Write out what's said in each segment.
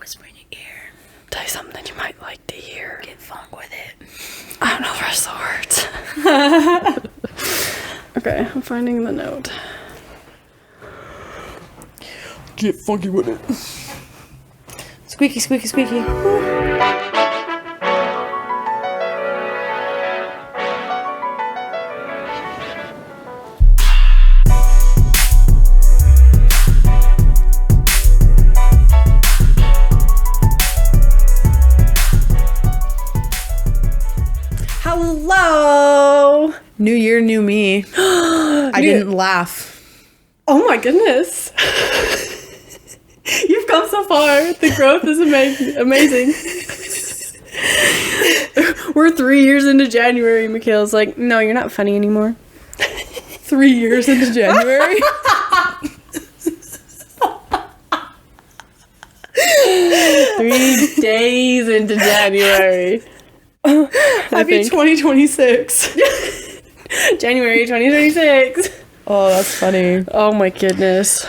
whisper in your ear. Tell you something that you might like to hear. Get funk with it. I don't know the rest of the words. Okay, I'm finding the note. Get funky with it. Squeaky, squeaky, squeaky. Hello! New year, new me. I didn't laugh. Oh my goodness. You've come so far. The growth is amazing. We're 3 years into January. Mikhail's like, no, you're not funny anymore. 3 years into January. 3 days into January. Happy 2026. January 2026. Oh, that's funny. Oh my goodness.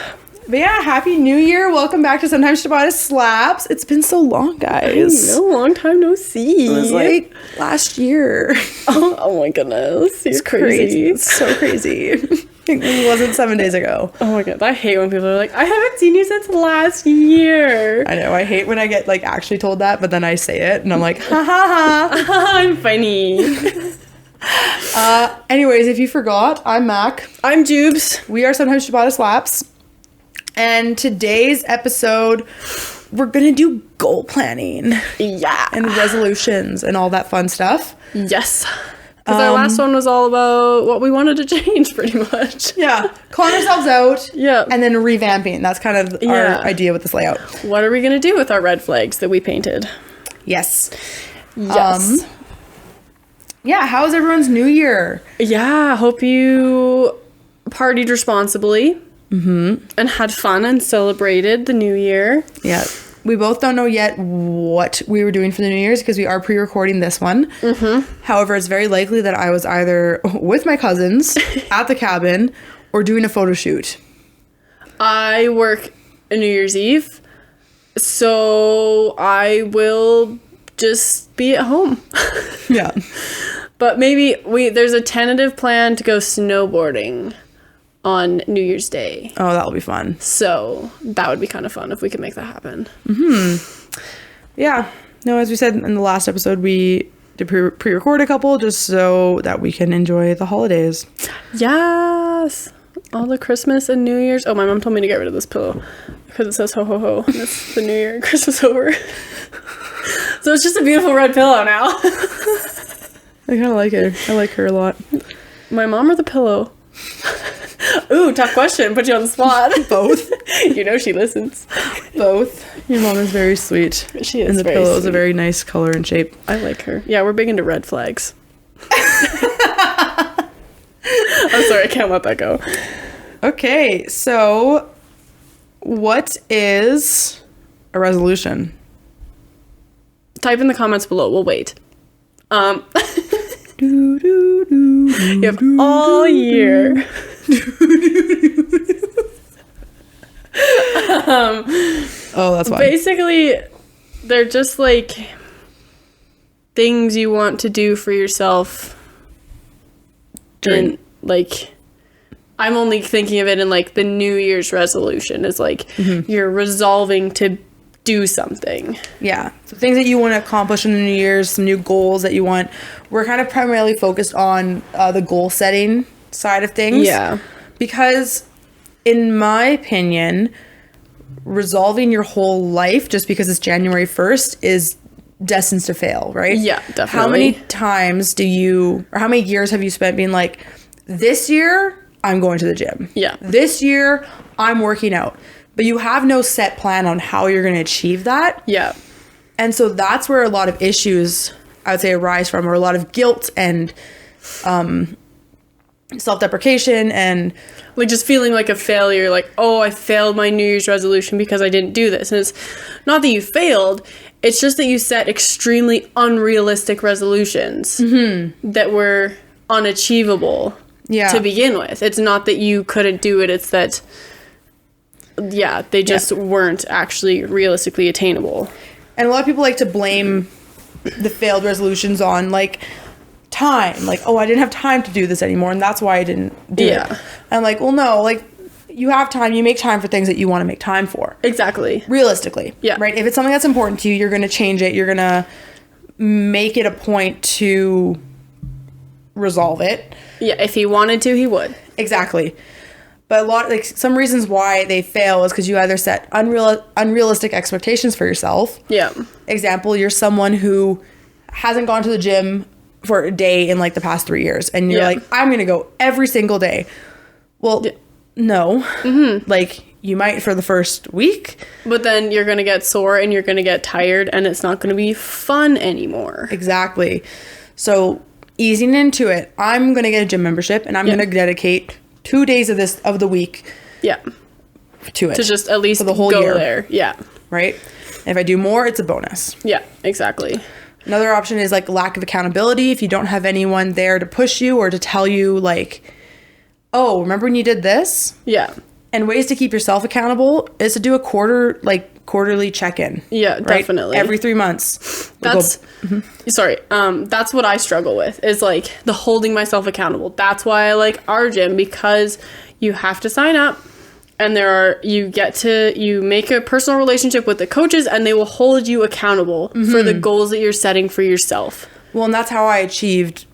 But yeah, happy new year. Welcome back to Sometimes Ciabatta Slaps. It's been so long, guys. I know, long time no see. It was like last year. Oh my goodness. It's crazy. It's so crazy. It wasn't 7 days ago. Oh my god. I hate when people are like, I haven't seen you since last year. I know. I hate when I get like actually told that, but then I say it and I'm like, ha ha ha. I'm funny. Anyways, if you forgot, I'm Mac. I'm Jubes. We are Sometimes Ciabatta Slaps. And today's episode, we're gonna do goal planning. Yeah. And resolutions and all that fun stuff. Yes. Because our last one was all about what we wanted to change, pretty much. Yeah. Calling ourselves out. Yeah. And then revamping. That's kind of our idea with this layout. What are we going to do with our red flags that we painted? Yes. Yes. Yeah. How's everyone's new year? Yeah. Hope you partied responsibly. Mm-hmm. And had fun and celebrated the new year. Yeah. We both don't know yet what we were doing for the New Year's because we are pre-recording this one. Mm-hmm. However, it's very likely that I was either with my cousins at the cabin or doing a photo shoot. I work New Year's Eve, so I will just be at home. Yeah. But maybe there's a tentative plan to go snowboarding on New Year's Day. Oh, that'll be fun. So that would be kind of fun if we could make that happen. Mm-hmm. Yeah. No, as we said in the last episode, we did pre-record a couple just so that we can enjoy the holidays. Yes. All the Christmas and New Year's. Oh, my mom told me to get rid of this pillow because it says ho ho ho. And it's the New Year and Christmas over. So it's just a beautiful red pillow now. I kind of like her. I like her a lot. My mom or the pillow? Ooh, tough question. Put you on the spot. Both. You know she listens. Both. Your mom is very sweet. She is. And the pillow is a very nice color and shape. I like her. Yeah, we're big into red flags. I'm sorry, I can't let that go. Okay, so what is a resolution? Type in the comments below. We'll wait. You have all year. Oh, that's fine. Basically, they're just like things you want to do for yourself. And like, I'm only thinking of it in like the New Year's resolution is like you're resolving to do something. Yeah. So things that you want to accomplish in the New Year's, some new goals that you want. We're kind of primarily focused on the goal setting side of things. Yeah. Because in my opinion, resolving your whole life just because it's January 1st is destined to fail, right? Yeah, definitely. How many times how many years have you spent being like, this year, I'm going to the gym. Yeah. This year, I'm working out. But you have no set plan on how you're going to achieve that. Yeah. And so that's where a lot of issues, I would say, arise from, or a lot of guilt and self-deprecation and like just feeling like a failure, like, oh, I failed my New Year's resolution because I didn't do this. And it's not that you failed, it's just that you set extremely unrealistic resolutions that were unachievable to begin with. It's not that you couldn't do it, it's that Yeah, they just weren't actually realistically attainable. And a lot of people like to blame the failed resolutions on, like, time. Like, oh, I didn't have time to do this anymore, and that's why I didn't do it. And I'm like, well, no, like, you have time. You make time for things that you want to make time for. Exactly. Realistically. Yeah. Right? If it's something that's important to you, you're going to change it. You're going to make it a point to resolve it. Yeah, if he wanted to, he would. Exactly. But some reasons why they fail is because you either set unrealistic expectations for yourself. Yeah. Example, you're someone who hasn't gone to the gym for a day in like the past 3 years, and you're like, I'm going to go every single day. Well, no. Mm-hmm. Like, you might for the first week. But then you're going to get sore and you're going to get tired, and it's not going to be fun anymore. Exactly. So easing into it, I'm going to get a gym membership, and I'm going to dedicate 2 days of the week to it. To just at least for the whole go year. there. Yeah. Right? And if I do more, it's a bonus. Yeah, exactly. Another option is like lack of accountability. If you don't have anyone there to push you or to tell you, like, oh, remember when you did this? Yeah. And ways to keep yourself accountable is to do a quarterly check-in. Yeah, right? definitely. Every 3 months. That's that's what I struggle with, is like the holding myself accountable. That's why I like our gym, because you have to sign up, and you make a personal relationship with the coaches, and they will hold you accountable for the goals that you're setting for yourself. Well, and that's how I achieved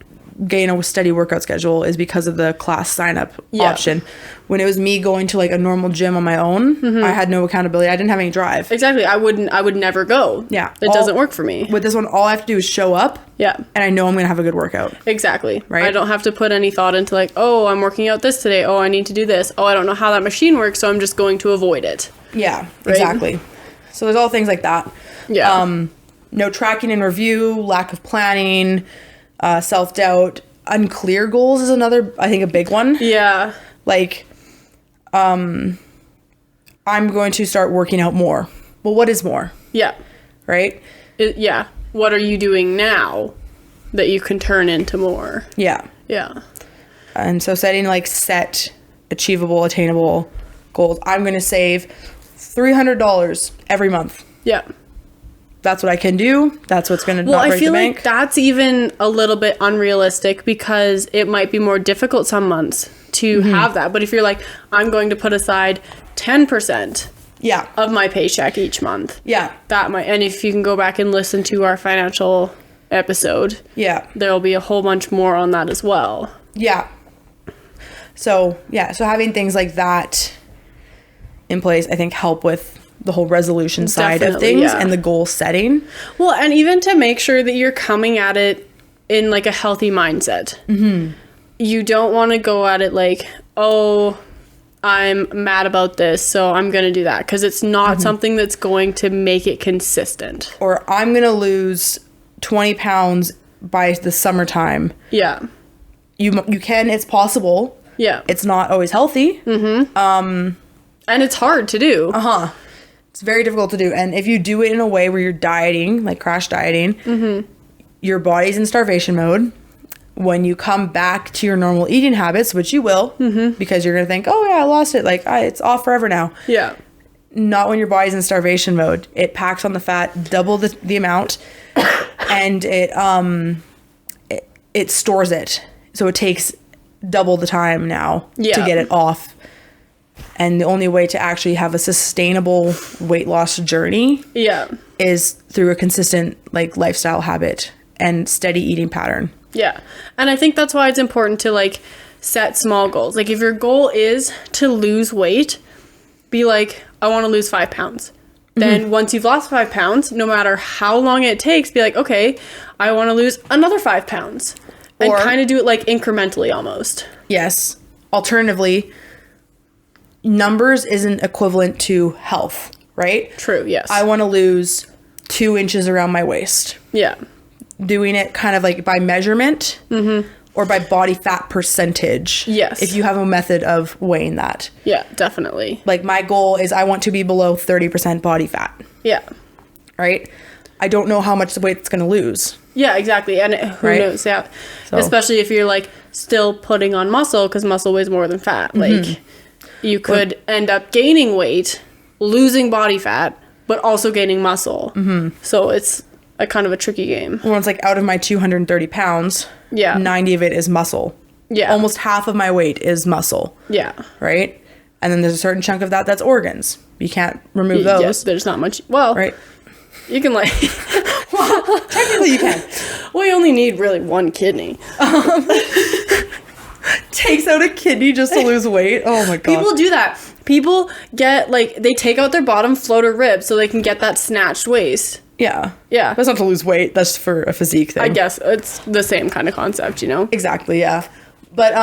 getting a steady workout schedule, is because of the class sign up option. When it was me going to like a normal gym on my own, I had no accountability. I didn't have any drive. Exactly. I would never go. Yeah. It doesn't work for me. With this one, all I have to do is show up. Yeah. And I know I'm going to have a good workout. Exactly. Right. I don't have to put any thought into like, oh, I'm working out this today. Oh, I need to do this. Oh, I don't know how that machine works, so I'm just going to avoid it. Yeah, right? Exactly. So there's all things like that. Yeah. No tracking and review, lack of planning, self-doubt. Unclear goals is another, I think, a big one. Yeah. Like, I'm going to start working out more. Well, what is more? Yeah. Right? Yeah. What are you doing now that you can turn into more? Yeah. Yeah. And so setting like set, achievable, attainable goals. I'm going to save $300 every month. Yeah. That's what I can do. That's what's going to not break the bank. Well, I feel like that's even a little bit unrealistic, because it might be more difficult some months to have that. But if you're like, I'm going to put aside 10% of my paycheck each month. Yeah. That might, and if you can go back and listen to our financial episode, there'll be a whole bunch more on that as well. Yeah. So having things like that in place, I think, help with the whole resolution side of things and the goal setting. Well, and even to make sure that you're coming at it in like a healthy mindset. Mm-hmm. You don't want to go at it like, oh, I'm mad about this, so I'm going to do that, because it's not something that's going to make it consistent. Or I'm going to lose 20 pounds by the summertime. Yeah. You can, it's possible. Yeah. It's not always healthy. Mm-hmm. And it's hard to do. Uh-huh. It's very difficult to do. And if you do it in a way where you're dieting, like crash dieting, your body's in starvation mode. When you come back to your normal eating habits, which you will, because you're going to think, oh yeah, I lost it. Like, it's off forever now. Yeah. Not when your body's in starvation mode. It packs on the fat, double the amount, and it stores it. So it takes double the time now to get it off. And the only way to actually have a sustainable weight loss journey is through a consistent like lifestyle habit and steady eating pattern. Yeah. And I think that's why it's important to like set small goals. Like if your goal is to lose weight, be like, I want to lose 5 pounds. Then once you've lost 5 pounds, no matter how long it takes, be like, okay, I want to lose another 5 pounds. And kind of do it like incrementally almost. Yes. Alternatively, numbers isn't equivalent to health, right? True, yes. I want to lose 2 inches around my waist. Yeah. Doing it kind of like by measurement or by body fat percentage. Yes. If you have a method of weighing that. Yeah, definitely. Like my goal is I want to be below 30% body fat. Yeah. Right? I don't know how much weight it's going to lose. Yeah, exactly. And who knows? Yeah. So. Especially if you're like still putting on muscle, because muscle weighs more than fat. Like, you could end up gaining weight, losing body fat, but also gaining muscle. So it's a kind of a tricky game. When it's like out of my 230 pounds, 90 of it is muscle. Yeah. Almost half of my weight is muscle. Yeah. Right? And then there's a certain chunk of that that's organs. You can't remove those. Yes, there's not much. Well, right. You can like... Well, technically you can. We only need really one kidney. Takes out a kidney just to lose weight. Oh my god. People do that. People get like, they take out their bottom floater rib so they can get that snatched waist. Yeah. Yeah. That's not to lose weight. That's for a physique thing. I guess it's the same kind of concept, you know? Exactly, yeah. But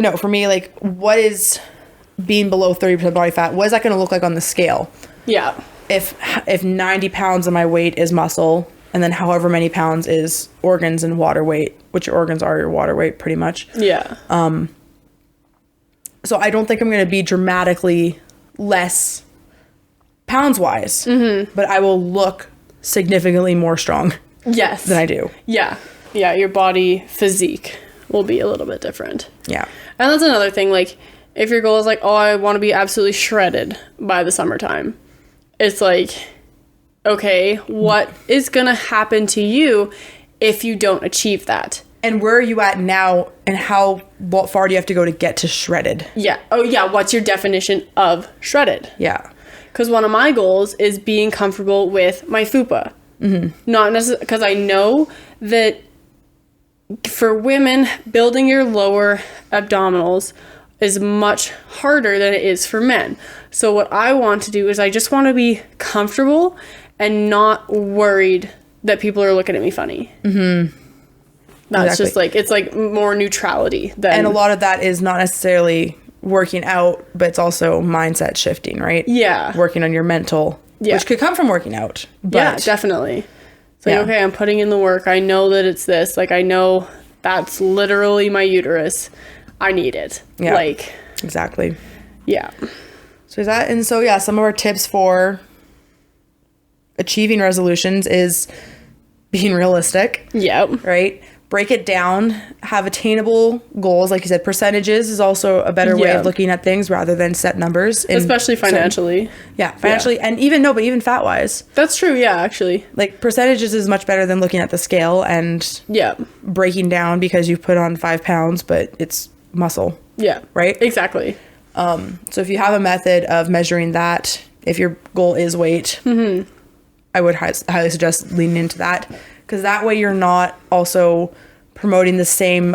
no, for me, like, what is being below 30% body fat? What is that going to look like on the scale? Yeah. If 90 pounds of my weight is muscle, and then however many pounds is organs and water weight, which your organs are your water weight pretty much. Yeah. So I don't think I'm going to be dramatically less pounds wise, but I will look significantly more strong. Yes. Than I do. Yeah. Yeah. Your body physique will be a little bit different. Yeah. And that's another thing. Like, if your goal is like, oh, I want to be absolutely shredded by the summertime, it's like, okay, what is going to happen to you if you don't achieve that? And where are you at now, and what far do you have to go to get to shredded? Yeah. Oh, yeah. What's your definition of shredded? Yeah. Because one of my goals is being comfortable with my fupa. Not necessarily, because I know that for women, building your lower abdominals is much harder than it is for men. So what I want to do is I just want to be comfortable and not worried that people are looking at me funny. That's Exactly. just like, it's like more neutrality than... And a lot of that is not necessarily working out, but it's also mindset shifting, right? Yeah. Working on your mental, which could come from working out. But yeah, definitely. It's like, okay, I'm putting in the work. I know that it's this. Like, I know that's literally my uterus. I need it. Yeah. Like... Exactly. Yeah. So some of our tips for achieving resolutions is being realistic. Yep. Right? Break it down, have attainable goals. Like you said, percentages is also a better way of looking at things rather than set numbers. Especially financially. Financially. And even fat wise. That's true. Yeah, actually. Like percentages is much better than looking at the scale and breaking down because you've put on 5 pounds, but it's muscle. Yeah. Right? Exactly. So if you have a method of measuring that, if your goal is weight, I would highly suggest leaning into that, because that way you're not also promoting the same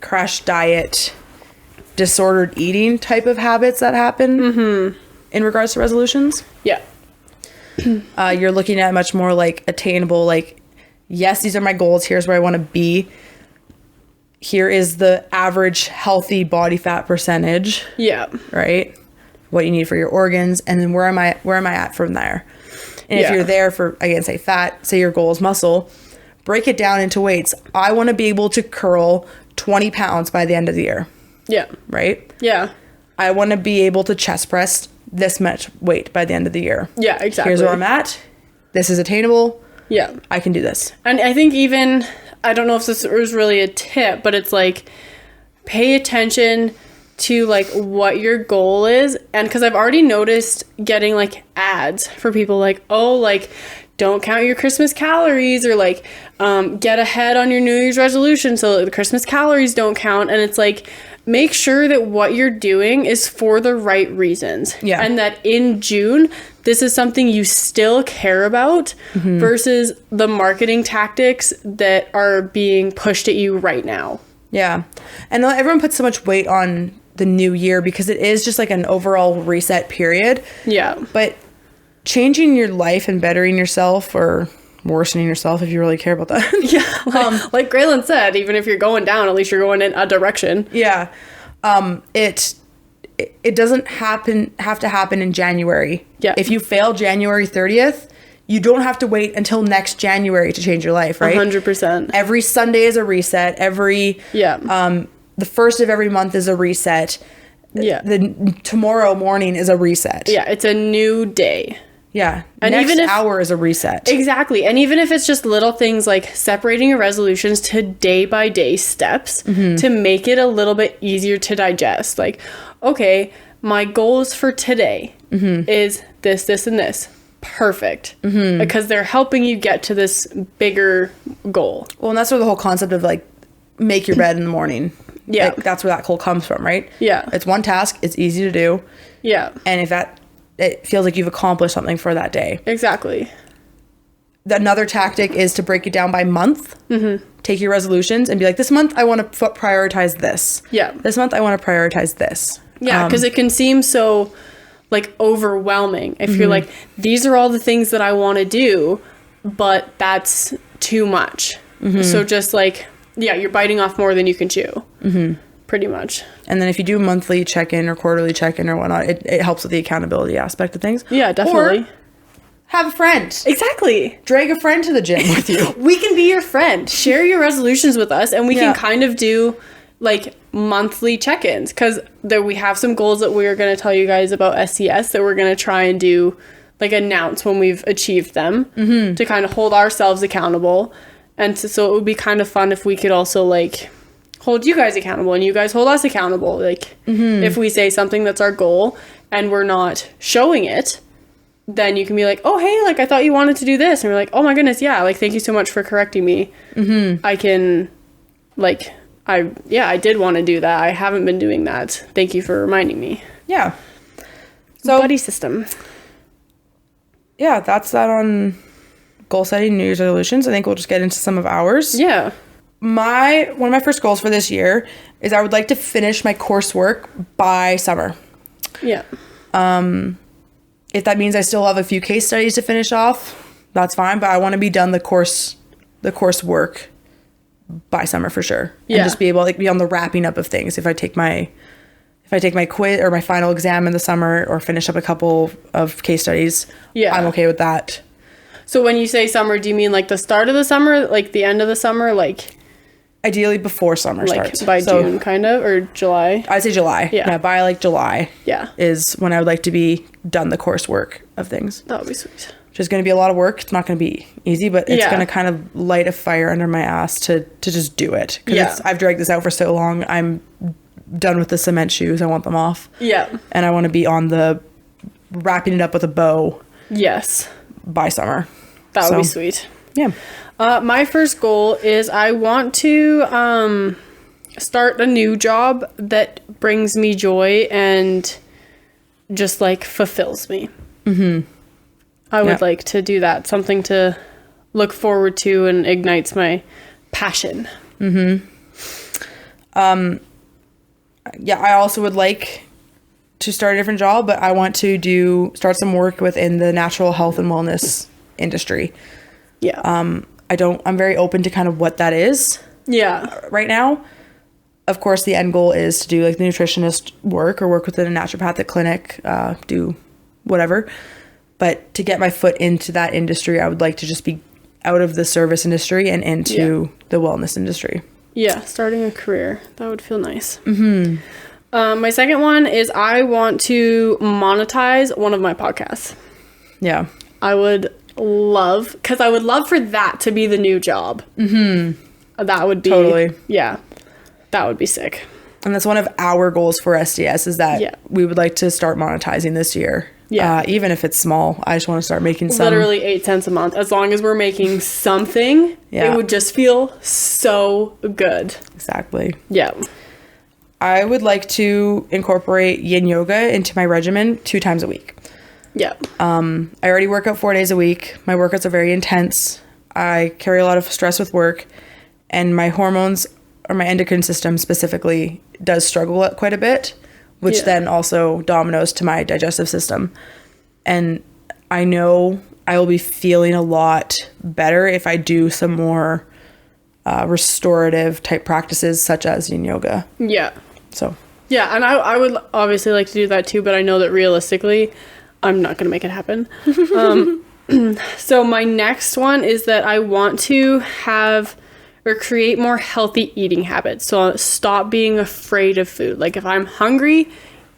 crash diet, disordered eating type of habits that happen in regards to resolutions. Yeah. You're looking at much more like attainable, like, yes, these are my goals. Here's where I want to be. Here is the average healthy body fat percentage. Yeah. Right? What you need for your organs, and then where am I at from there? And if you're there for, again, say fat, say your goal is muscle, break it down into weights. I want to be able to curl 20 pounds by the end of the year. Yeah. Right? Yeah. I want to be able to chest press this much weight by the end of the year. Yeah, exactly. Here's where I'm at. This is attainable. Yeah. I can do this. And I think even, I don't know if this was really a tip, but it's like, pay attention to like what your goal is. And because I've already noticed getting like ads for people like, oh, like, don't count your Christmas calories, or like get ahead on your New Year's resolution so the Christmas calories don't count. And it's like, make sure that what you're doing is for the right reasons. Yeah. And that in June, this is something you still care about versus the marketing tactics that are being pushed at you right now. Yeah. And everyone puts so much weight on the new year because it is just like an overall reset period. Yeah. But changing your life and bettering yourself, or worsening yourself if you really care about that. Yeah. Like Graylin said, even if you're going down, at least you're going in a direction. Yeah. It doesn't have to happen in January. Yeah. If you fail January 30th, you don't have to wait until next January to change your life, right? 100%. Every Sunday is a reset. The first of every month is a reset. Yeah. The tomorrow morning is a reset. Yeah, it's a new day. Yeah. And next even if hour is a reset. Exactly. And even if it's just little things like separating your resolutions to day by day steps to make it a little bit easier to digest. Like, okay, my goals for today is this, this, and this. Perfect. Because they're helping you get to this bigger goal. Well, and that's where the whole concept of like make your bed in the morning. Yeah. Like, that's where that whole comes from, right? Yeah. It's one task. It's easy to do. Yeah. And if it feels like you've accomplished something for that day. Exactly. Another tactic is to break it down by month. Take your resolutions and be like, this month I want to prioritize this. Yeah. This month I want to prioritize this. Yeah, because it can seem so like overwhelming if you're like, these are all the things that I want to do, but that's too much. So just like, yeah, you're biting off more than you can chew. Pretty much. And then if you do monthly check-in or quarterly check-in or whatnot, it helps with the accountability aspect of things. Yeah, definitely. Or have a friend. Exactly. Drag a friend to the gym with you. We can be your friend. Share your resolutions with us, and we can kind of do like monthly check-ins, because we have some goals that we're going to tell you guys about SCS that we're going to try and do, like announce when we've achieved them to kind of hold ourselves accountable. And so it would be kind of fun if we could also like hold you guys accountable and you guys hold us accountable. Like if we say something that's our goal and we're not showing it, then you can be like, oh, hey, like I thought you wanted to do this. And we're like, oh my goodness. Yeah. Like, thank you so much for correcting me. I can like, I did want to do that. I haven't been doing that. Thank you for reminding me. Yeah. So buddy system. Yeah, that's that on goal setting, New Year's resolutions. I think we'll just get into some of ours. Yeah. One of my first goals for this year is I would like to finish my coursework by summer. Yeah. If that means I still have a few case studies to finish off, that's fine. But I want to be done the coursework by summer for sure. Yeah. And just be able to like be on the wrapping up of things. If I take my quiz or my final exam in the summer or finish up a couple of case studies, I'm okay with that. So when you say summer, do you mean like the start of the summer, like the end of the summer, like ideally before summer starts, by June kind of, or July? I'd say July. Yeah, by like July. Yeah, is when I would like to be done the coursework of things. That would be sweet. Which is going to be a lot of work. It's not going to be easy, but it's going to kind of light a fire under my ass to just do it. Because I've dragged this out for so long. I'm done with the cement shoes. I want them off. Yeah. And I want to be on the wrapping it up with a bow. Yes. By summer. That would be sweet. Yeah. My first goal is I want to start a new job that brings me joy and just like fulfills me. I would like to do that. Something to look forward to and ignites my passion. Yeah, I also would like to start a different job, but I want to start some work within the natural health and wellness industry. Yeah. I'm very open to kind of what that is. Yeah. Right now. Of course, the end goal is to do like the nutritionist work or work within a naturopathic clinic, do whatever. But to get my foot into that industry, I would like to just be out of the service industry and into the wellness industry. Yeah, starting a career. That would feel nice. My second one is I want to monetize one of my podcasts. Yeah. I would love for that to be the new job. That would be... Totally. Yeah. That would be sick. And that's one of our goals for SCS is that we would like to start monetizing this year. Yeah. Even if it's small, I just want to start making some. Literally 8 cents a month. As long as we're making something, it would just feel so good. Exactly. Yeah. I would like to incorporate yin yoga into my regimen 2 times a week. Yeah. I already work out 4 days a week. My workouts are very intense. I carry a lot of stress with work, and my hormones or my endocrine system specifically does struggle quite a bit, which then also dominoes to my digestive system. And I know I will be feeling a lot better if I do some more restorative type practices such as yin yoga. Yeah. So. Yeah, and I would obviously like to do that too, but I know that realistically, I'm not going to make it happen. So my next one is that I want to have or create more healthy eating habits. So stop being afraid of food. Like if I'm hungry,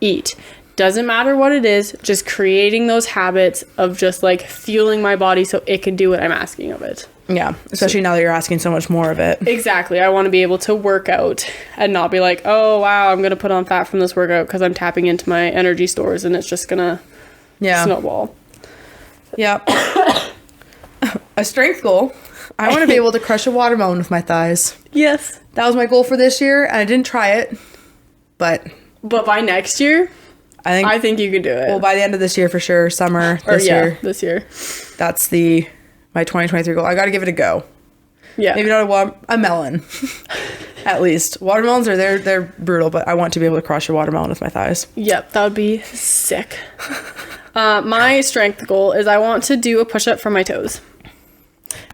eat. Doesn't matter what it is, just creating those habits of just like fueling my body so it can do what I'm asking of it. Yeah, especially now that you're asking so much more of it. Exactly. I want to be able to work out and not be like, oh, wow, I'm going to put on fat from this workout because I'm tapping into my energy stores and it's just going to snowball. Yeah. A strength goal. I want to be able to crush a watermelon with my thighs. Yes. That was my goal for this year, and I didn't try it, but by next year, I think you can do it. Well, by the end of this year for sure, summer this year. This year. That's my 2023 goal. I got to give it a go. Yeah. Maybe not a melon. At least. Watermelons they're brutal, but I want to be able to crush a watermelon with my thighs. Yep, that would be sick. My strength goal is I want to do a push-up from my toes.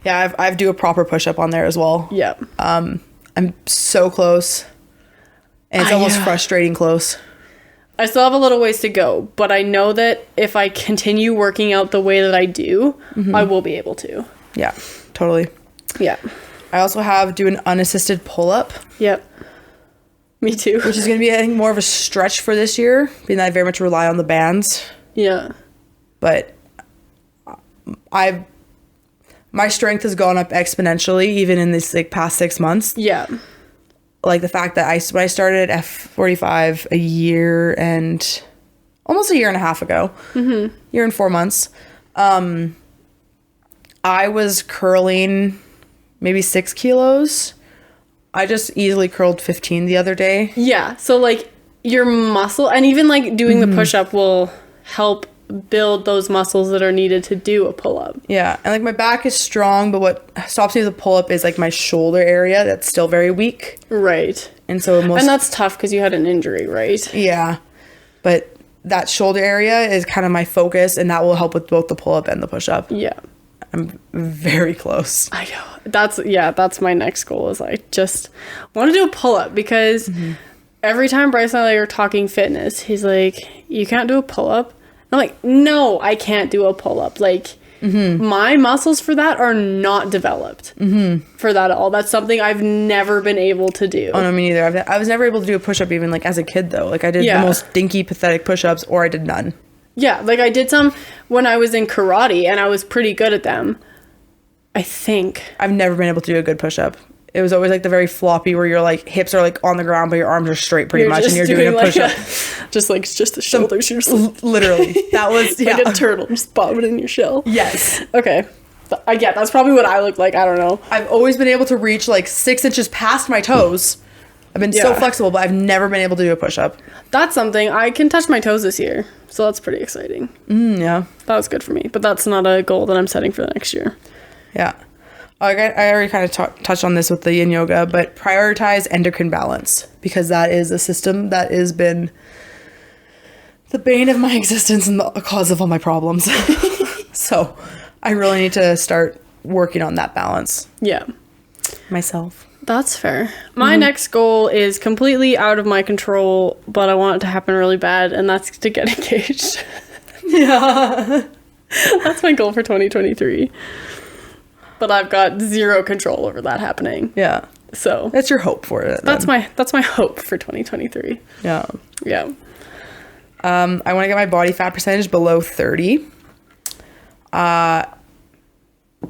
Yeah, I do a proper push-up on there as well. Yep. I'm so close. And it's almost frustrating close. I still have a little ways to go, but I know that if I continue working out the way that I do, I will be able to. Yeah, totally. Yeah. I also do an unassisted pull-up. Yep. Me too. Which is going to be, I think, more of a stretch for this year, being that I very much rely on the bands. Yeah. But my strength has gone up exponentially, even in this past 6 months. Yeah. Like the fact that when I started at F45 almost a year and a half ago, year and 4 months, I was curling maybe 6 kilos. I just easily curled 15 the other day. Yeah. So like your muscle and even like doing the push-up will help build those muscles that are needed to do a pull-up. Yeah. And like my back is strong, but what stops me with a pull-up is like my shoulder area that's still very weak. Right. And so and that's tough because you had an injury, right? Yeah. But that shoulder area is kind of my focus, and that will help with both the pull-up and the push-up. Yeah. I'm very close. I know. That's my next goal is I just want to do a pull-up because every time Bryce and I are talking fitness, he's like, you can't do a pull-up? I'm like, no, I can't do a pull-up. Like, my muscles for that are not developed for that at all. That's something I've never been able to do. Oh, no, me neither. I was never able to do a push-up even, like, as a kid, though. Like, I did the most dinky, pathetic push-ups, or I did none. Yeah, like, I did some when I was in karate, and I was pretty good at them, I think. I've never been able to do a good push-up. It was always, like, the very floppy where your, like, hips are, like, on the ground, but your arms are straight pretty much, and you're doing a push-up. Just the shoulders. You're just literally. That was, like a turtle, just bobbing in your shell. Yes. Okay. That's probably what I look like. I don't know. I've always been able to reach, like, 6 inches past my toes. I've been so flexible, but I've never been able to do a push-up. That's something. I can touch my toes this year, so that's pretty exciting. Yeah. That was good for me, but that's not a goal that I'm setting for the next year. Yeah. I already kind of touched on this with the yin yoga, but prioritize endocrine balance, because that is a system that has been the bane of my existence and the cause of all my problems. So I really need to start working on that balance. Yeah. Myself. That's fair. My next goal is completely out of my control, but I want it to happen really bad, and that's to get engaged. Yeah. That's my goal for 2023. But I've got zero control over that happening. Yeah. So that's your hope for it. That's my hope for 2023. Yeah. Yeah. I want to get my body fat percentage below 30.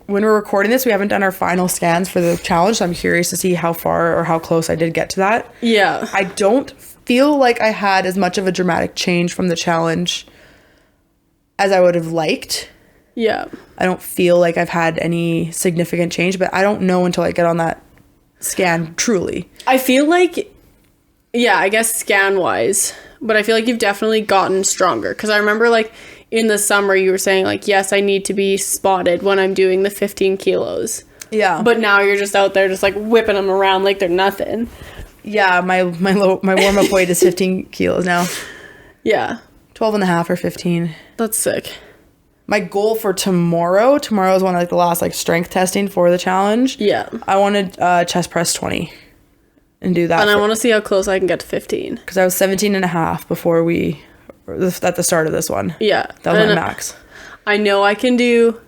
When we're recording this, we haven't done our final scans for the challenge, so I'm curious to see how far or how close I did get to that. Yeah. I don't feel like I had as much of a dramatic change from the challenge as I would have liked. Yeah. I don't feel like I've had any significant change, but I don't know until I get on that scan truly. I feel like, yeah, I guess scan-wise, but I feel like you've definitely gotten stronger. Because I remember, like, in the summer you were saying, like, yes, I need to be spotted when I'm doing the 15 kilos. Yeah. But now you're just out there just, like, whipping them around like they're nothing. Yeah, my warm-up weight is 15 kilos now. Yeah. 12 and a half or 15. That's sick. My goal for tomorrow is one of like the last like strength testing for the challenge. Yeah. I wanted chest press 20 and do that. And I want to see how close I can get to 15. Because I was 17 and a half before at the start of this one. Yeah. That was my max. I know I can do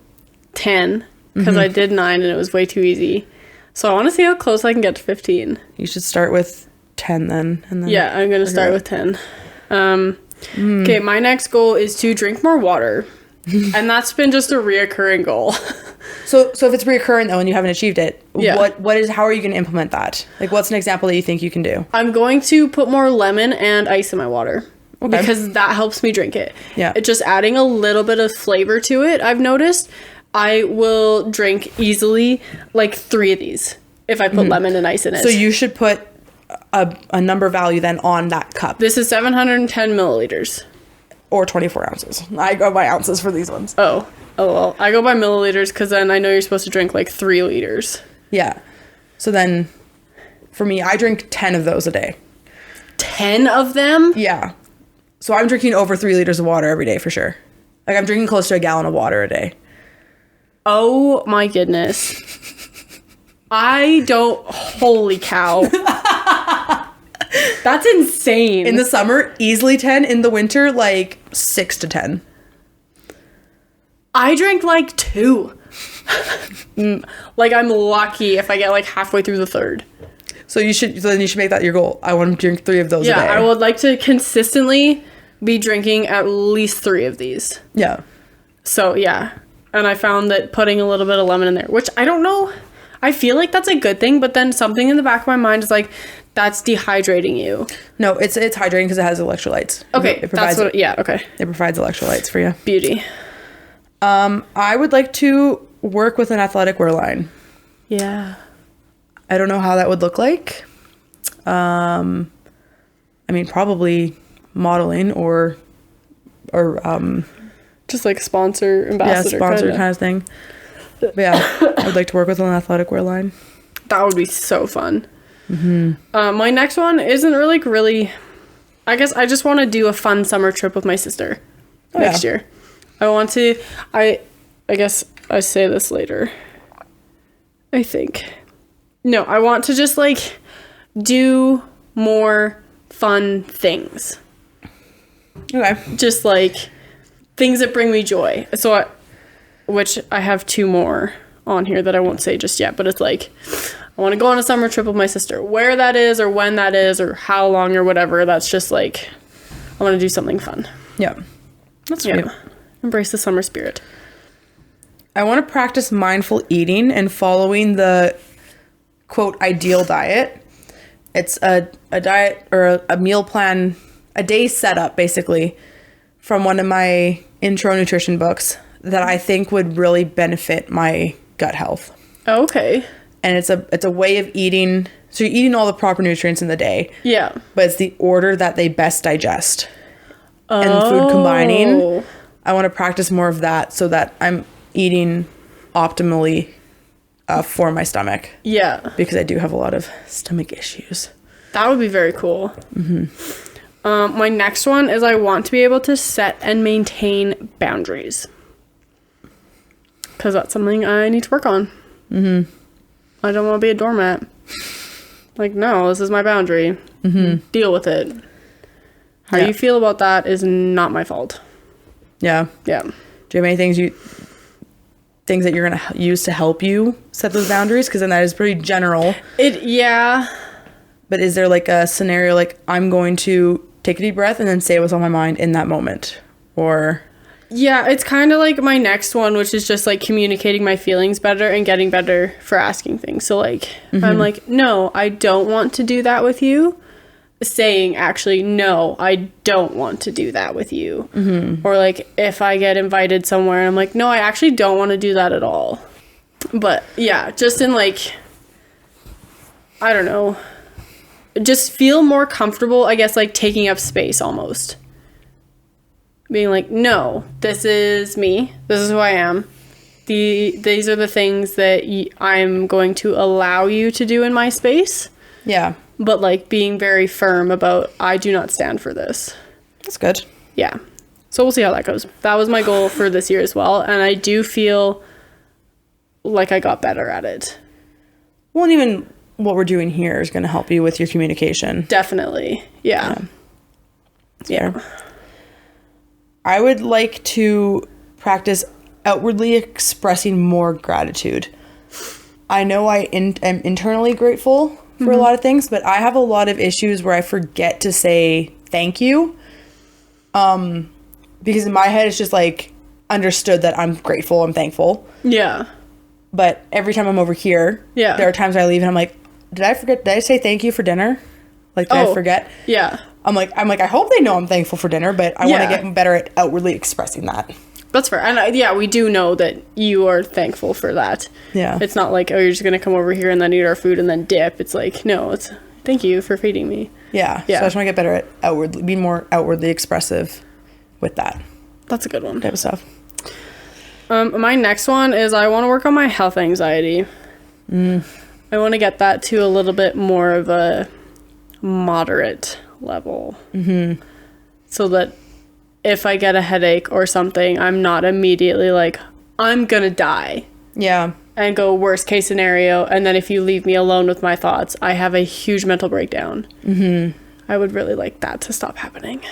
10 because I did 9 and it was way too easy. So I want to see how close I can get to 15. You should start with 10 then. And then yeah, I'm going to start with 10. Okay, my next goal is to drink more water. And that's been just a reoccurring goal. So if it's reoccurring though and you haven't achieved it, Yeah. how are you going to implement that? Like, what's an example that you think you can do? I'm going to put more lemon and ice in my water. Okay. Because that helps me drink it. Yeah. It's just adding a little bit of flavor to it, I've noticed. I will drink easily like 3 of these if I put lemon and ice in it. So you should put a number value then on that cup. This is 710 milliliters. Or 24 ounces. I go by ounces for these ones. Oh, well. I go by milliliters because then I know you're supposed to drink like 3 liters. Yeah. So then, for me, I drink 10 of those a day. 10 of them? Yeah. So I'm drinking over 3 liters of water every day for sure. Like, I'm drinking close to a gallon of water a day. Oh my goodness. Holy cow. That's insane. In the summer, easily 10. In the winter, like 6 to 10. I drank like 2. Like, I'm lucky if I get like halfway through the 3rd. So then you should make that your goal. I want to drink 3 of those a day. Yeah, I would like to consistently be drinking at least 3 of these. Yeah. So, yeah. And I found that putting a little bit of lemon in there, which I don't know. I feel like that's a good thing, but then something in the back of my mind is like, that's dehydrating you. No, it's hydrating because it has electrolytes. Okay, it provides, okay. It provides electrolytes for you. Beauty. I would like to work with an athletic wear line. Yeah. I don't know how that would look like. I mean, probably modeling or Just like sponsor, ambassador. kind of thing. But yeah, I would like to work with an athletic wear line. That would be so fun. My next one isn't really. I guess I just want to do a fun summer trip with my sister next year. I want to. I guess I say this later. I think. No, I want to just like do more fun things. Okay. Just like things that bring me joy. So, which I have 2 more on here that I won't say just yet, but it's like, I want to go on a summer trip with my sister. Where that is or when that is or how long or whatever, that's just like, I want to do something fun. Yeah. That's sweet. Embrace the summer spirit. I want to practice mindful eating and following the, quote, ideal diet. It's a diet or a meal plan, a day setup, basically, from one of my intro nutrition books that I think would really benefit my gut health. Oh, okay. And it's a way of eating. So you're eating all the proper nutrients in the day. Yeah. But it's the order that they best digest. And food combining. I want to practice more of that so that I'm eating optimally for my stomach. Yeah. Because I do have a lot of stomach issues. That would be very cool. My next one is I want to be able to set and maintain boundaries. Because that's something I need to work on. I don't want to be a doormat. Like, no, this is my boundary. Deal with it. How you feel about that is not my fault. Yeah. Yeah. Do you have any things that you're going to use to help you set those boundaries? Because then that is pretty general. Yeah. But is there like a scenario like I'm going to take a deep breath and then say what's on my mind in that moment? Or... Yeah, it's kind of like my next one, which is just like communicating my feelings better and getting better for asking things. So like, if I'm like, no, I don't want to do that with you. Saying actually, no, I don't want to do that with you. Or like if I get invited somewhere and I'm like, no, I actually don't want to do that at all. But yeah, just in like, I don't know, just feel more comfortable, I guess, like taking up space almost. Being like, no, this is me. This is who I am. These are the things that I'm going to allow you to do in my space. Yeah. But like being very firm about, I do not stand for this. That's good. Yeah. So we'll see how that goes. That was my goal for this year as well. And I do feel like I got better at it. Well, and even what we're doing here is going to help you with your communication. Definitely. Yeah. Yeah. I would like to practice outwardly expressing more gratitude. I know I am internally grateful for a lot of things, but I have a lot of issues where I forget to say thank you. Because in my head, it's just like understood that I'm grateful, I'm thankful. Yeah. But every time I'm over here, there are times I leave and I'm like, did I say thank you for dinner? Like, did I forget? Yeah. I'm like, I hope they know I'm thankful for dinner, but I want to get better at outwardly expressing that. That's fair. And we do know that you are thankful for that. Yeah. It's not like, oh, you're just going to come over here and then eat our food and then dip. It's like, no, it's thank you for feeding me. Yeah. So I just want to get better at be more outwardly expressive with that. That's a good one. Type of stuff. My next one is I want to work on my health anxiety. I want to get that to a little bit more of a moderate level. Mm-hmm. So that if I get a headache or something, I'm not immediately like, I'm going to die. Yeah. And go worst case scenario. And then if you leave me alone with my thoughts, I have a huge mental breakdown. Mm-hmm. I would really like that to stop happening.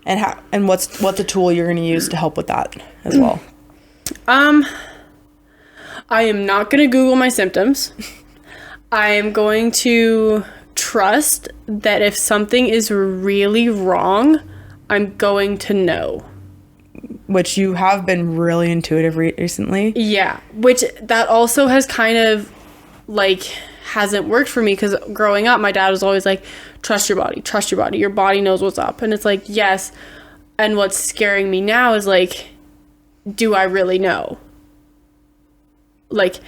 And what's the tool you're going to use to help with that as well? I am not going to Google my symptoms. I am going to trust that if something is really wrong, I'm going to know. Which you have been really intuitive recently. Yeah, which that also has kind of like hasn't worked for me because growing up, my dad was always like, trust your body. Your body knows what's up. And it's like, yes. And what's scaring me now is like, do I really know? Like,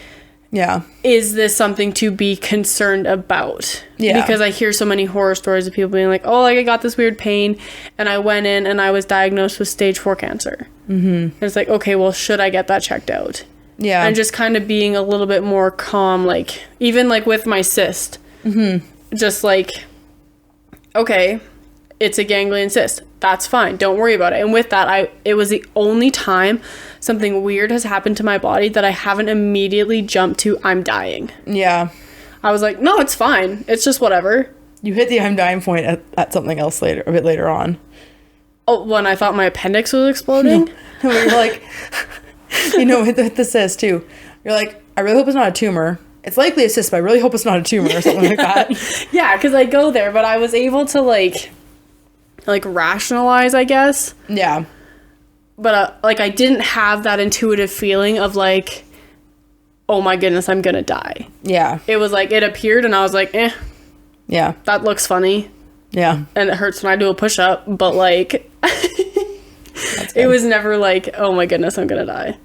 yeah, is this something to be concerned about? Yeah. Because I hear so many horror stories of people being like, oh, like I got this weird pain and I went in and I was diagnosed with stage 4 cancer. Mm-hmm. And it's like, okay, well, should I get that checked out? Yeah. And just kind of being a little bit more calm, like, even like with my cyst, just like, okay, it's a ganglion cyst. That's fine. Don't worry about it. And with that, it was the only time something weird has happened to my body that I haven't immediately jumped to, I'm dying. Yeah. I was like, no, it's fine. It's just whatever. You hit the I'm dying point at something else a bit later on. Oh, when I thought my appendix was exploding? No. You're like, with the cyst too. You're like, I really hope it's not a tumor. It's likely a cyst, but I really hope it's not a tumor or something like that. Yeah, because I go there, but I was able to like rationalize, I guess. Yeah. But I didn't have that intuitive feeling of like, oh my goodness, I'm gonna die. Yeah. It was like, it appeared and I was like, yeah, that looks funny. Yeah. And it hurts when I do a push-up, but like, it was never like, oh my goodness, I'm gonna die.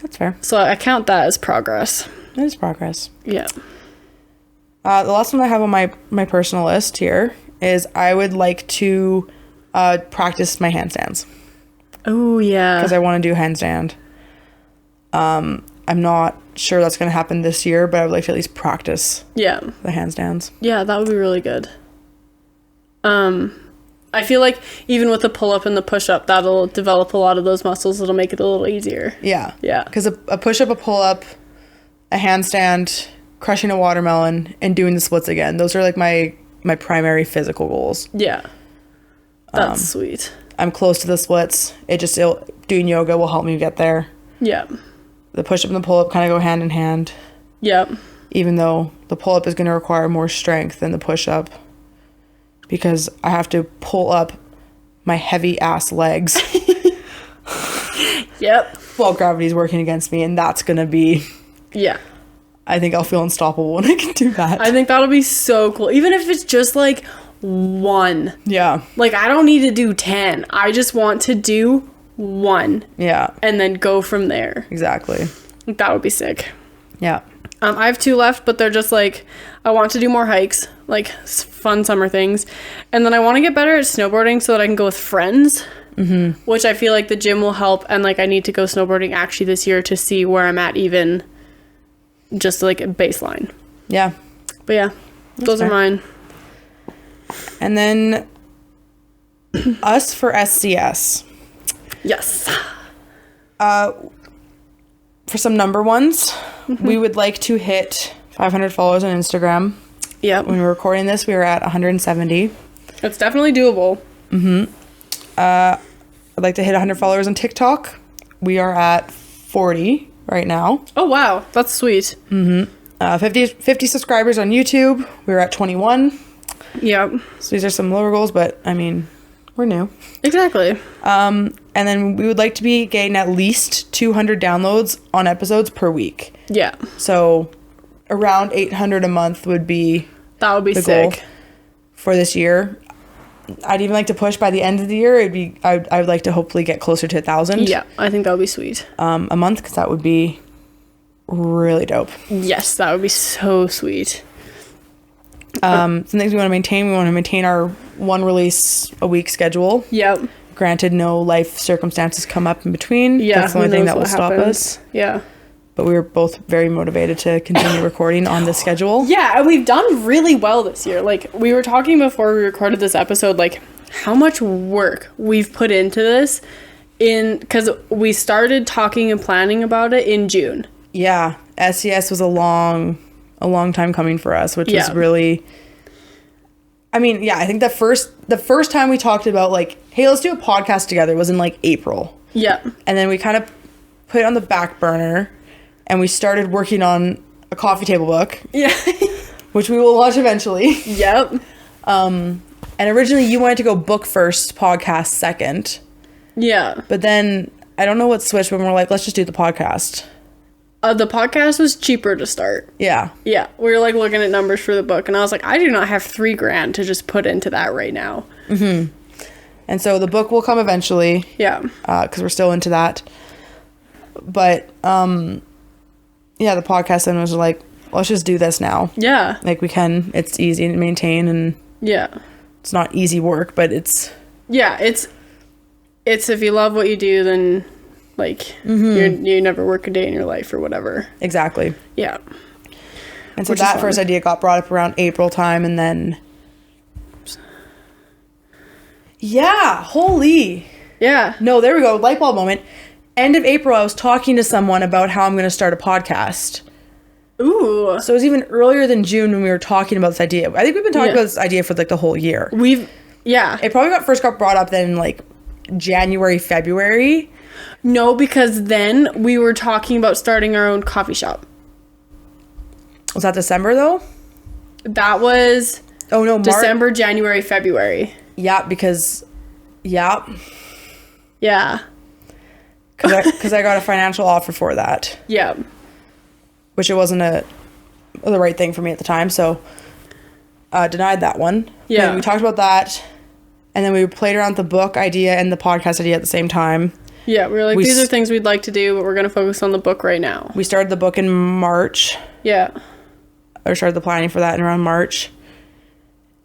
That's fair. So I count that as progress. That is progress. Yeah. The last one I have on my personal list here is I would like to practice my handstands. Oh, yeah. Because I want to do handstand. I'm not sure that's going to happen this year, but I would like to at least practice the handstands. Yeah, that would be really good. I feel like even with the pull-up and the push-up, that'll develop a lot of those muscles. It'll make it a little easier. Yeah. Yeah. Because a push-up, a pull-up, a handstand, crushing a watermelon, and doing the splits again. Those are like my primary physical goals. Yeah. That's sweet. I'm close to the splits. Doing yoga will help me get there. Yeah. The push-up and the pull-up kind of go hand in hand. Yep. Even though the pull-up is going to require more strength than the push-up. Because I have to pull up my heavy-ass legs. Yep. While gravity's working against me, and that's going to be... Yeah. I think I'll feel unstoppable when I can do that. I think that'll be so cool. Even if it's just like 1. Yeah. Like, I don't need to do 10. I just want to do 1. Yeah. And then go from there. Exactly. That would be sick. Yeah. I have 2 left, but they're just like, I want to do more hikes, like fun summer things. And then I want to get better at snowboarding so that I can go with friends, which I feel like the gym will help. And like, I need to go snowboarding actually this year to see where I'm at, even just like a baseline. Yeah. But yeah, those are mine. And then us for SCS. Yes. For some number ones, we would like to hit 500 followers on Instagram. Yeah. When we're recording this, we were at 170. It's definitely doable. I'd like to hit 100 followers on TikTok. We are at 40 right now. Oh, wow. That's sweet. 50 subscribers on YouTube. We were at 21. Yeah. So these are some lower goals, but I mean, We're new. Exactly. And then we would like to be getting at least 200 downloads on episodes per week. Yeah. So around 800 a month would be That would be the sick. goal for this year. I'd even like to push by the end of the year. I would like to hopefully get closer to 1,000. Yeah, I think that would be sweet. A month, because that would be really dope. Yes, that would be so sweet. Some things we want to maintain our one release a week schedule. Yep. Granted, no life circumstances come up in between. Yeah, that's the only thing that will stop us. Yeah. But we were both very motivated to continue recording on this schedule. Yeah, and we've done really well this year. Like, we were talking before we recorded this episode, like, how much work we've put into this because we started talking and planning about it in June. Yeah, SCS was a long time coming for us, which was really... I mean, yeah, I think the first time we talked about, like, hey, let's do a podcast together was in, like, April. Yeah. And then we kind of put it on the back burner, and we started working on a coffee table book. Yeah. Which we will launch eventually. Yep. And originally you wanted to go book first, podcast second. Yeah. But then, I don't know what switched, but we're like, let's just do the podcast. The podcast was cheaper to start. Yeah. Yeah. We were like looking at numbers for the book, and I was like, I do not have $3,000 to just put into that right now. Mm-hmm. And so the book will come eventually. Yeah. Because we're still into that. But, yeah, the podcast then was like, let's just do this now. Yeah. Like, we can. It's easy to maintain, and yeah, it's not easy work, but it's... Yeah, it's if you love what you do, then... Like, you never work a day in your life or whatever. Exactly. Yeah. And so that first idea got brought up around April time, and then... Yeah, holy. Yeah. No, there we go. Light bulb moment. End of April, I was talking to someone about how I'm going to start a podcast. Ooh. So it was even earlier than June when we were talking about this idea. I think we've been talking about this idea for, like, the whole year. Yeah. It probably first got brought up then in, like, January, February. No, because then we were talking about starting our own coffee shop. Was that December, though? That was... Oh, no, December, January, February. Yeah, because... Yeah. Yeah. Because I got a financial offer for that. Yeah. Which it wasn't the right thing for me at the time, so... denied that one. Yeah. And we talked about that, and then we played around with the book idea and the podcast idea at the same time. Yeah, we were like, these are things we'd like to do, but we're going to focus on the book right now. We started the book in March. Yeah. Or started the planning for that in around March.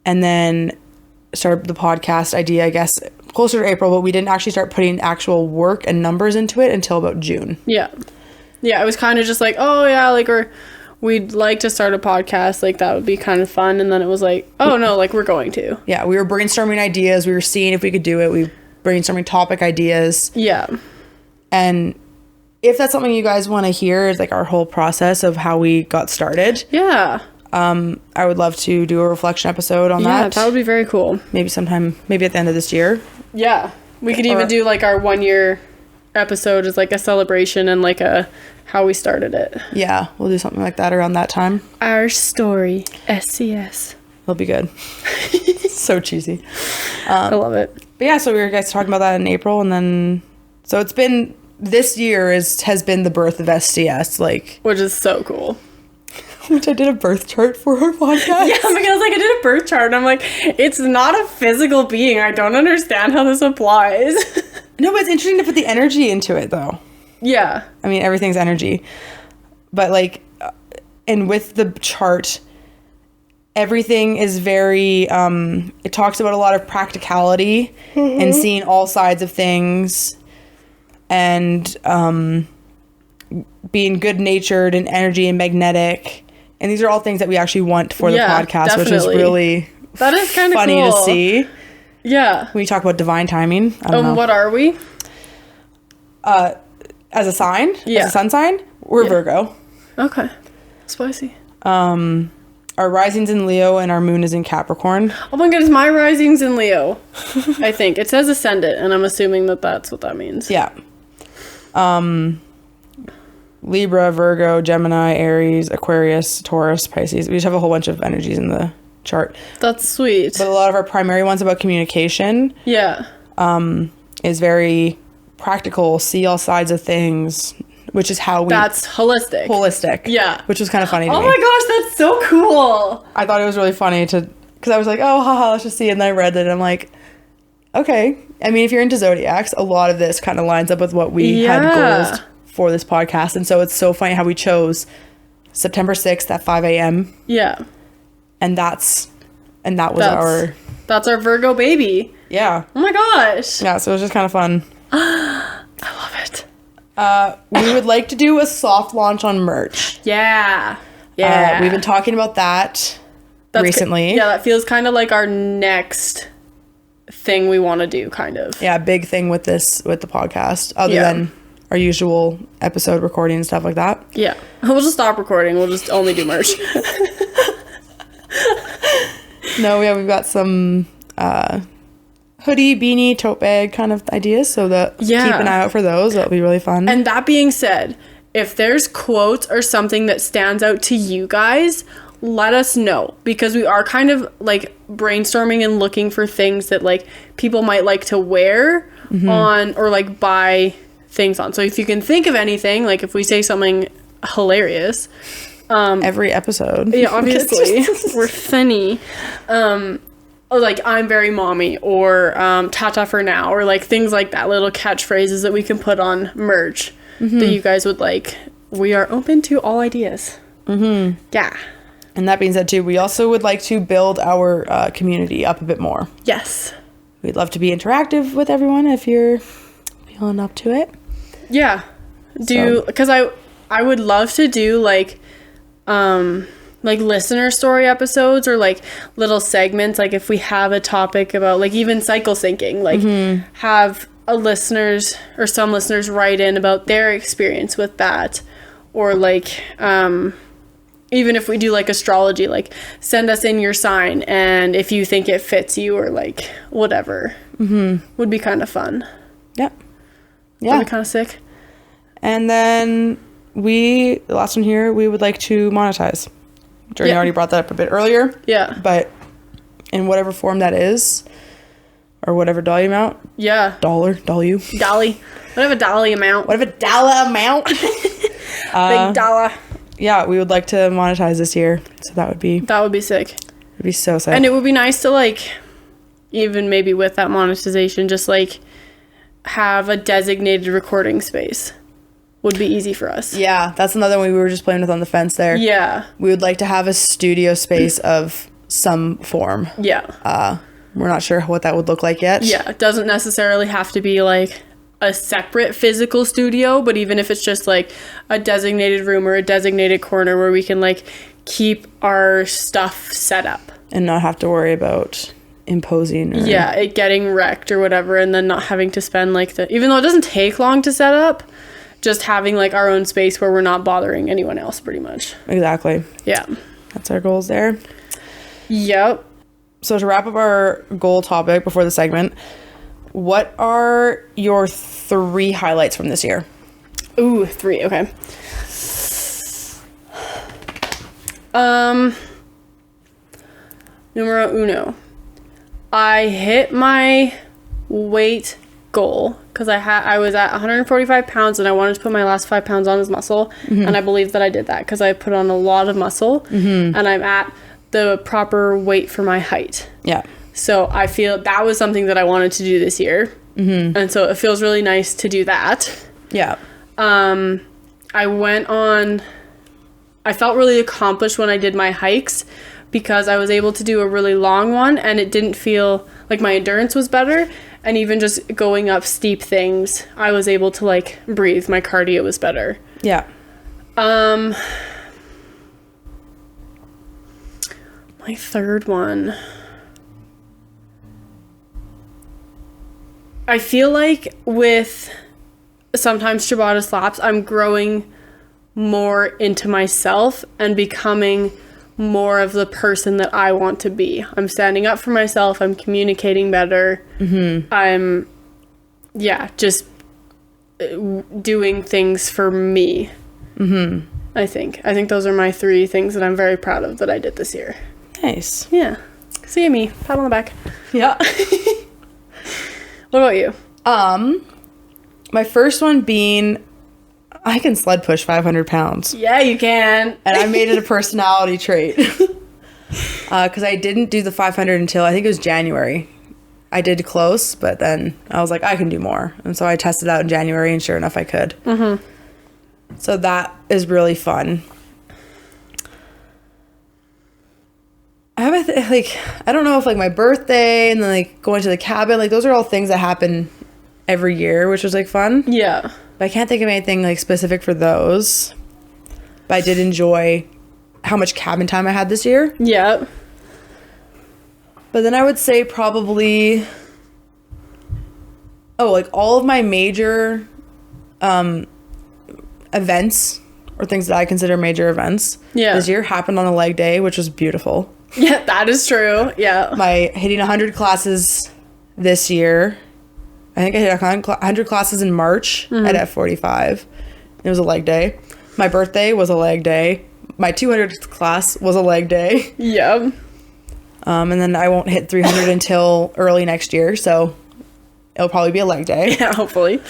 And then started the podcast idea, I guess, closer to April, but we didn't actually start putting actual work and numbers into it until about June. Yeah. Yeah, it was kind of just like, oh, yeah, like, we'd like to start a podcast, like, that would be kind of fun. And then it was like, oh, no, like, we're going to. Yeah, we were brainstorming ideas. We were seeing if we could do it. We brainstorming topic ideas. Yeah. And if that's something you guys want to hear, is like our whole process of how we got started. Yeah. I would love to do a reflection episode on that. Yeah, that would be very cool. Maybe at the end of this year. Yeah. We could even do like our 1 year episode as like a celebration and like a how we started it. Yeah, we'll do something like that around that time. Our story, SCS. It'll be good. So cheesy. I love it. But yeah, so we were guys talking about that in April, and then so it's been this year has been the birth of SCS, like, which is so cool. Which I did a birth chart for our podcast. Yeah, because like I did a birth chart, and I'm like, it's not a physical being. I don't understand how this applies. No, but it's interesting to put the energy into it, though. Yeah. I mean, everything's energy, but like, and with the chart, everything is very, it talks about a lot of practicality and seeing all sides of things, and being good-natured and energy and magnetic. And these are all things that we actually want for the podcast, definitely. Which is really that is kind of funny cool to see. Yeah. When you talk about divine timing. I don't know. What are we? As a sign? Yeah. As a sun sign? We're Virgo. Okay. Spicy. Our rising's in Leo and our moon is in Capricorn. Oh my goodness, my rising's in Leo. I think. It says ascendant, and I'm assuming that that's what that means. Yeah. Libra, Virgo, Gemini, Aries, Aquarius, Taurus, Pisces. We just have a whole bunch of energies in the chart. That's sweet. But a lot of our primary ones about communication Yeah. is very practical, see all sides of things, which is how we... That's holistic. Yeah. Which was kind of funny to me. Oh my gosh, that's so cool. I thought it was really funny because I was like, oh, haha, let's just see. And then I read it and I'm like, okay. I mean, if you're into zodiacs, a lot of this kind of lines up with what we had goals for this podcast. And so it's so funny how we chose September 6th at 5 a.m. Yeah. And that was that's our Virgo baby. Yeah. Oh my gosh. Yeah, so it was just kind of fun. I love it. We would like to do a soft launch on merch. Yeah. We've been talking about that recently. That feels kind of like our next thing we want to do, kind of. Yeah, big thing with the podcast, other than our usual episode recording and stuff like that. Yeah. We'll just stop recording. We'll just only do merch. No, we've got some hoodie, beanie, tote bag kind of ideas, so keep an eye out for those. That'll be really fun. And that being said, if there's quotes or something that stands out to you guys, let us know, because we are kind of like brainstorming and looking for things that like people might like to wear on or like buy things on. So if you can think of anything, like if we say something hilarious, every episode, yeah, obviously we're funny, or like I'm very mommy, or Tata for now, or like things like that, little catchphrases that we can put on merch that you guys would like. We are open to all ideas. Yeah. And that being said too, we also would like to build our community up a bit more. Yes. We'd love to be interactive with everyone if you're feeling up to it. Yeah. Because I would love to do like listener story episodes, or like little segments, like if we have a topic about like even cycle syncing, like have some listeners write in about their experience with that, or like even if we do like astrology, like send us in your sign and if you think it fits you, or like whatever. Would be kind of fun. Yeah. That'd be kind of sick. And then the last one here, we would like to monetize. Journey already brought that up a bit earlier. Yeah. But in whatever form that is, or whatever dollar amount. Yeah. Dolly. Whatever dolly amount. Whatever dollar amount. Big dollar. Yeah, we would like to monetize this year. So that would be sick. It'd be so sick. And it would be nice to like, even maybe with that monetization, just like have a designated recording space. Would be easy for us. Yeah, that's another one we were just playing with on the fence there. Yeah. We would like to have a studio space of some form. Yeah. We're not sure what that would look like yet. Yeah, it doesn't necessarily have to be like a separate physical studio, but even if it's just like a designated room or a designated corner where we can like keep our stuff set up. And not have to worry about imposing. It getting wrecked or whatever, and then not having to spend like even though it doesn't take long to set up, just having like our own space where we're not bothering anyone else, pretty much. Exactly. Yeah. That's our goals there. Yep. So to wrap up our goal topic before the segment, what are your 3 highlights from this year? Ooh, 3. Okay. Numero uno. I hit my weight goal because I was at 145 pounds and I wanted to put my last 5 pounds on as muscle, and I believe that I did that because I put on a lot of muscle, and I'm at the proper weight for my height. Yeah. So I feel that was something that I wanted to do this year, and so it feels really nice to do that. Yeah. I felt really accomplished when I did my hikes because I was able to do a really long one and it didn't feel like my endurance was better. And even just going up steep things, I was able to like breathe. My cardio was better. Yeah. My third one. I feel like with sometimes Ciabatta slaps, I'm growing more into myself and becoming more of the person that I want to be. I'm standing up for myself. I'm communicating better. I'm, just doing things for me. I think those are my 3 things that I'm very proud of that I did this year. Nice. Yeah. See me. Pat on the back. Yeah. What about you? My first one being, I can sled push 500 pounds. Yeah, you can. And I made it a personality trait. Because I didn't do the 500 until, I think it was January. I did close, but then I was like, I can do more. And so I tested out in January, and sure enough, I could. Mm-hmm. So that is really fun. I have I don't know if like my birthday and then like going to the cabin, like those are all things that happen every year, which was like fun. Yeah. But I can't think of anything like specific for those. But I did enjoy how much cabin time I had this year. Yeah. But then I would say probably, like all of my major events or things that I consider major events this year happened on a leg day, which was beautiful. Yeah, that is true. Yeah. My hitting 100 classes this year. I think I hit 100 classes in March at F45. It was a leg day. My birthday was a leg day. My 200th class was a leg day. Yeah. And then I won't hit 300 until early next year, so it'll probably be a leg day. Yeah, hopefully.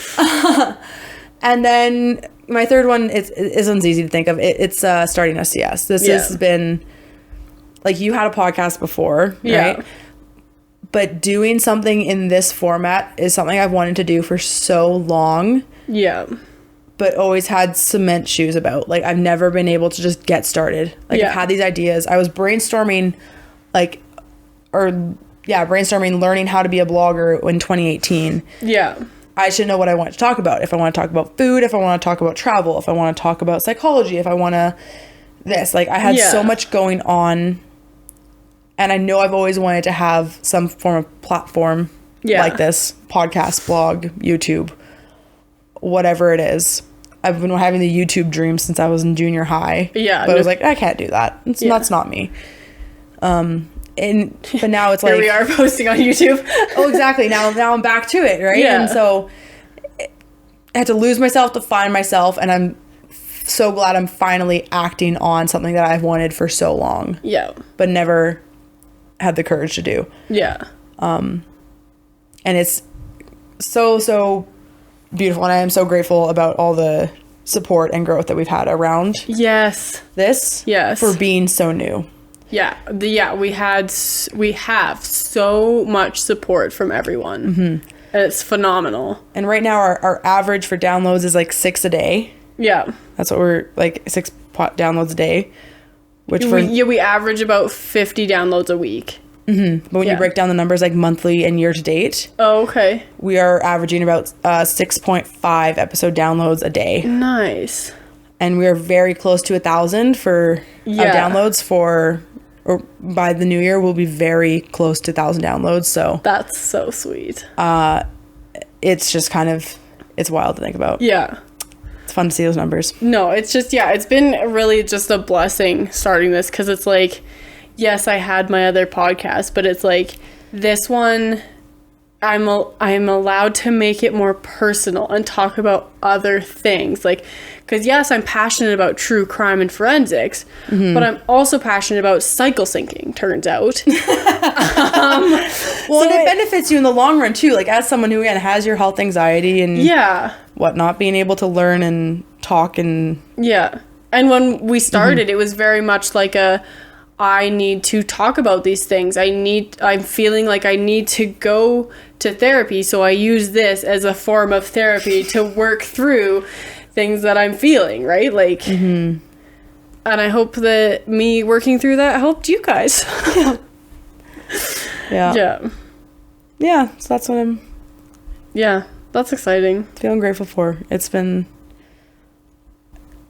And then my third one, this one's easy to think of. It's starting SCS. This has been, like, you had a podcast before, right? Yeah. But doing something in this format is something I've wanted to do for so long. Yeah. But always had cement shoes about. Like, I've never been able to just get started. Like, I've had these ideas. I was brainstorming, brainstorming learning how to be a blogger in 2018. Yeah. I should know what I want to talk about. If I want to talk about food, if I want to talk about travel, if I want to talk about psychology, if I want to this. Like, I had so much going on. And I know I've always wanted to have some form of platform like this. Podcast, blog, YouTube, whatever it is. I've been having the YouTube dream since I was in junior high. Yeah. But I was like, I can't do that. That's not me. But now it's like... Here we are posting on YouTube. Oh, exactly. Now I'm back to it, right? Yeah. And so I had to lose myself to find myself, and I'm so glad I'm finally acting on something that I've wanted for so long. Yeah. But never had the courage to do. Yeah. And it's so beautiful, and I am so grateful about all the support and growth that we've had around this for being so new. Yeah, we have so much support from everyone. Mm-hmm. It's phenomenal. And right now our average for downloads is like 6 a day. Yeah. That's what we're like, 6 downloads a day. Which we average about 50 downloads a week. Mm-hmm. But when you break down the numbers like monthly and year to date. Oh, okay. We are averaging about 6.5 episode downloads a day. Nice. And we are very close to 1,000 for downloads or by the new year, we'll be very close to 1,000 downloads. So that's so sweet. It's just it's wild to think about. Yeah. It's fun to see those numbers. No, it's just, it's been really just a blessing starting this, because it's like, yes, I had my other podcast, but it's like this one, I'm allowed to make it more personal and talk about other things. Like, because yes, I'm passionate about true crime and forensics, but I'm also passionate about cycle syncing, turns out. And it benefits you in the long run too. Like, as someone who, again, has your health anxiety and whatnot, being able to learn and talk and... Yeah. And when we started, it was very much like I need to talk about these things. I'm feeling like I need to go to therapy, so I use this as a form of therapy to work through things that I'm feeling, right? Like, and I hope that me working through that helped you guys. Yeah. So that's what I'm... Yeah, that's exciting. Feeling grateful for. It's been...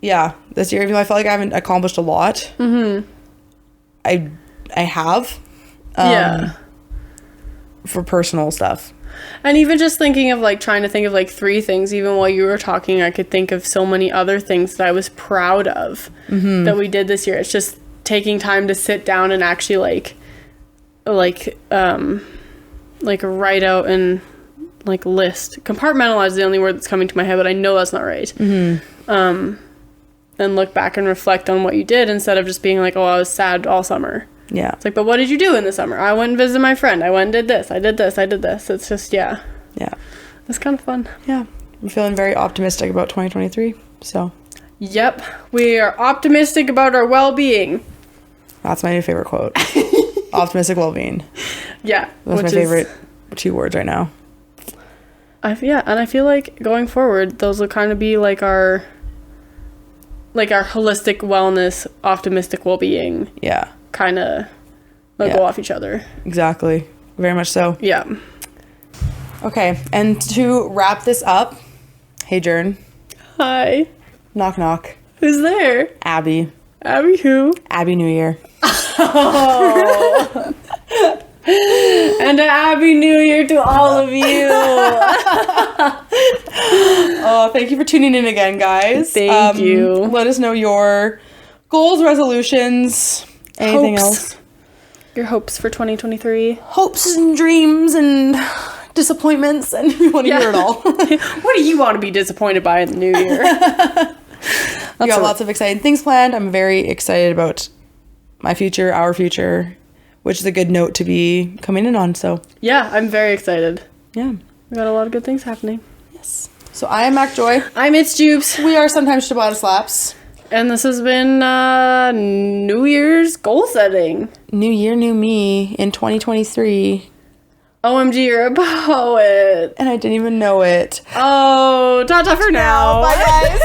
Yeah, this year, even though I felt like I haven't accomplished a lot, I have. For personal stuff. And even just thinking of like trying to think of like 3 things, even while you were talking, I could think of so many other things that I was proud of that we did this year. It's just taking time to sit down and actually like write out and like list. Compartmentalize is the only word that's coming to my head, but I know that's not right. And look back and reflect on what you did instead of just being like, oh, I was sad all summer. Yeah. It's like, but what did you do in the summer? I went and visited my friend. I went and did this. I did this. I did this. It's just, yeah. Yeah. It's kind of fun. Yeah. I'm feeling very optimistic about 2023. So. Yep. We are optimistic about our well-being. That's my new favorite quote. Optimistic well-being. Yeah. That's my favorite 2 words right now. Yeah, and I feel like going forward, those will kind of be like our holistic wellness, optimistic well-being. Yeah. Kind of go off each other. Exactly. Very much so. Yeah. Okay, and to wrap this up, hey, Jern. Hi. Knock, knock. Who's there? Abby. Abby who? Abby New Year. Oh. And a happy new year to all of you. Oh, thank you for tuning in again, guys. Thank you. Let us know your goals, resolutions, anything else. Your hopes for 2023. Hopes and dreams and disappointments, and we want to hear it all. What do you want to be disappointed by in the new year? We got lots of exciting things planned. I'm very excited about my future, our future, which is a good note to be coming in on. So yeah, I'm very excited. Yeah, we got a lot of good things happening. Yes. So I am Mak Joy. I'm Mak Jubes. We are sometimes Ciabatta Slaps. And this has been New Year's goal setting. New year, new me in 2023. OMG, you're a poet. And I didn't even know it. Oh, ta-ta for now. Bye, guys.